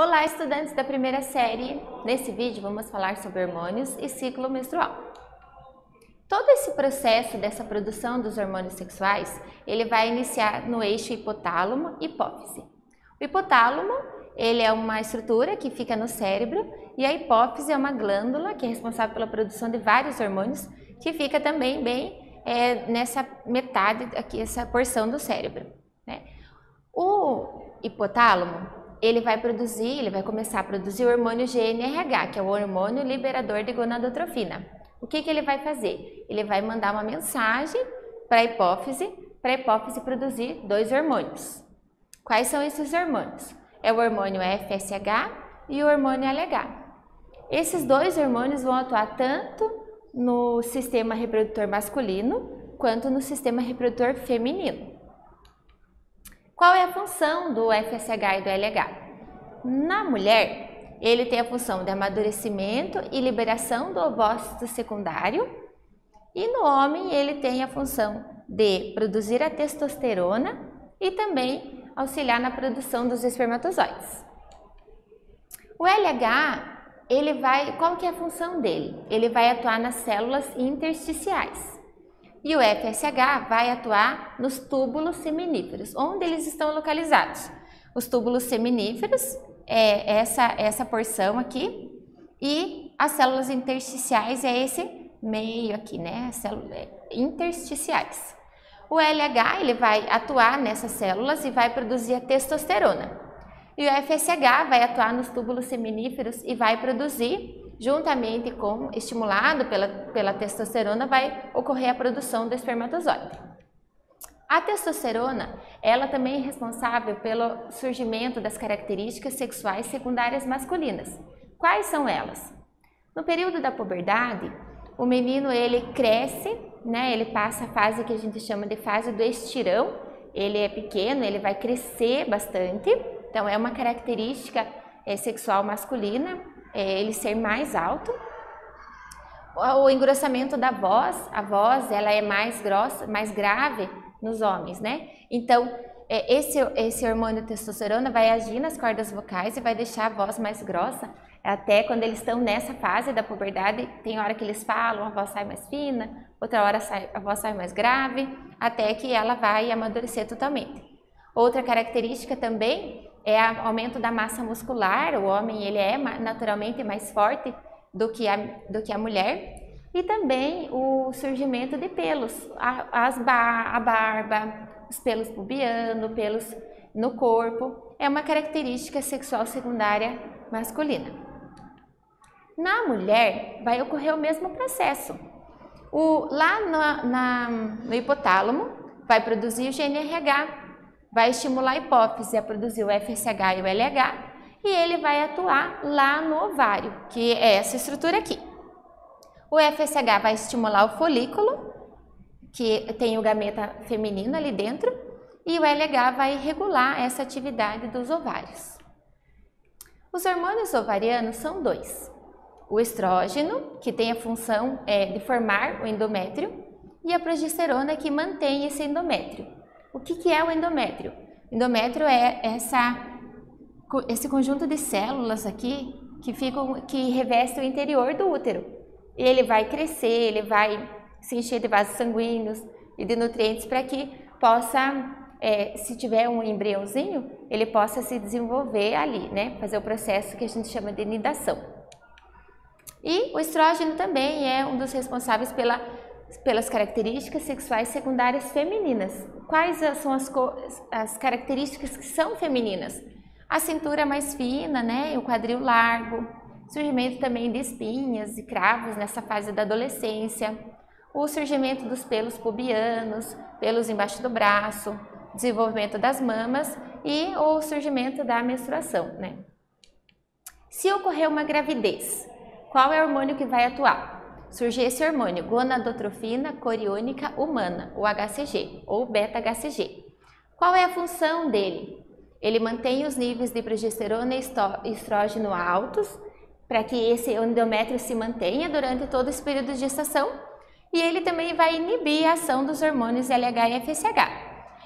Olá, estudantes da primeira série! Nesse vídeo vamos falar sobre hormônios e ciclo menstrual. Todo esse processo dessa produção dos hormônios sexuais, ele vai iniciar no eixo hipotálamo-hipófise. O hipotálamo, ele é uma estrutura que fica no cérebro e a hipófise é uma glândula que é responsável pela produção de vários hormônios que fica também bem nessa metade aqui, essa porção do cérebro, né? O hipotálamo, ele vai começar a produzir o hormônio GnRH, que é o hormônio liberador de gonadotrofina. O que ele vai fazer? Ele vai mandar uma mensagem para a hipófise produzir dois hormônios. Quais são esses hormônios? É o hormônio FSH e o hormônio LH. Esses dois hormônios vão atuar tanto no sistema reprodutor masculino quanto no sistema reprodutor feminino. Qual é a função do FSH e do LH? Na mulher, ele tem a função de amadurecimento e liberação do ovócito secundário, e no homem ele tem a função de produzir a testosterona e também auxiliar na produção dos espermatozoides. O LH, qual que é a função dele? Ele vai atuar nas células intersticiais. E o FSH vai atuar nos túbulos seminíferos. Onde eles estão localizados? Os túbulos seminíferos é essa porção aqui, e as células intersticiais é esse meio aqui, né? As células intersticiais. O LH, ele vai atuar nessas células e vai produzir a testosterona. E o FSH vai atuar nos túbulos seminíferos e vai produzir, juntamente com, estimulado pela testosterona, vai ocorrer a produção do espermatozoide. A testosterona, ela também é responsável pelo surgimento das características sexuais secundárias masculinas. Quais são elas? No período da puberdade, o menino ele cresce, né? Ele passa a fase que a gente chama de fase do estirão. Ele é pequeno, ele vai crescer bastante, então é uma característica sexual masculina, ele ser mais alto. O engrossamento da voz, a voz ela é mais grossa, mais grave nos homens, né? Então, esse hormônio testosterona vai agir nas cordas vocais e vai deixar a voz mais grossa. Até quando eles estão nessa fase da puberdade, tem hora que eles falam, a voz sai mais fina, outra hora a voz sai mais grave, até que ela vai amadurecer totalmente. Outra característica também é o aumento da massa muscular. O homem ele é naturalmente mais forte do que a mulher. E também o surgimento de pelos, a barba, os pelos pubianos, pelos no corpo, é uma característica sexual secundária masculina. Na mulher vai ocorrer o mesmo processo. Lá no hipotálamo vai produzir o GnRH, vai estimular a hipófise a produzir o FSH e o LH, e ele vai atuar lá no ovário, que é essa estrutura aqui. O FSH vai estimular o folículo, que tem o gameta feminino ali dentro, e o LH vai regular essa atividade dos ovários. Os hormônios ovarianos são dois. O estrógeno, que tem a função de formar o endométrio, e a progesterona, que mantém esse endométrio. O que é o endométrio? O endométrio é esse conjunto de células aqui que reveste o interior do útero. Ele vai crescer, ele vai se encher de vasos sanguíneos e de nutrientes para que possa, se tiver um embriãozinho, ele possa se desenvolver ali, né? Fazer o processo que a gente chama de nidação. E o estrógeno também é um dos responsáveis pelas características sexuais secundárias femininas. Quais são as características que são femininas? A cintura mais fina, né? O quadril largo, surgimento também de espinhas e cravos nessa fase da adolescência, o surgimento dos pelos pubianos, pelos embaixo do braço, desenvolvimento das mamas e o surgimento da menstruação, né? Se ocorrer uma gravidez, qual é o hormônio que vai atuar? Surge esse hormônio, gonadotrofina coriônica humana, o HCG, ou beta-HCG. Qual é a função dele? Ele mantém os níveis de progesterona e estrógeno altos, para que esse endométrio se mantenha durante todo esse período de gestação, e ele também vai inibir a ação dos hormônios LH e FSH.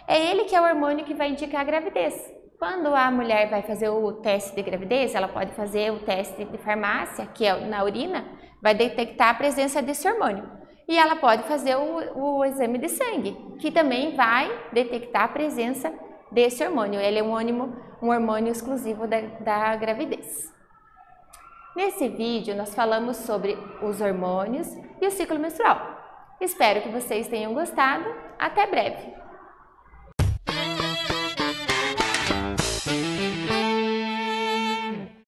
É ele que é o hormônio que vai indicar a gravidez. Quando a mulher vai fazer o teste de gravidez, ela pode fazer o teste de farmácia, que é na urina, vai detectar a presença desse hormônio. E ela pode fazer o exame de sangue, que também vai detectar a presença desse hormônio. Ele é um hormônio exclusivo da gravidez. Nesse vídeo, nós falamos sobre os hormônios e o ciclo menstrual. Espero que vocês tenham gostado. Até breve!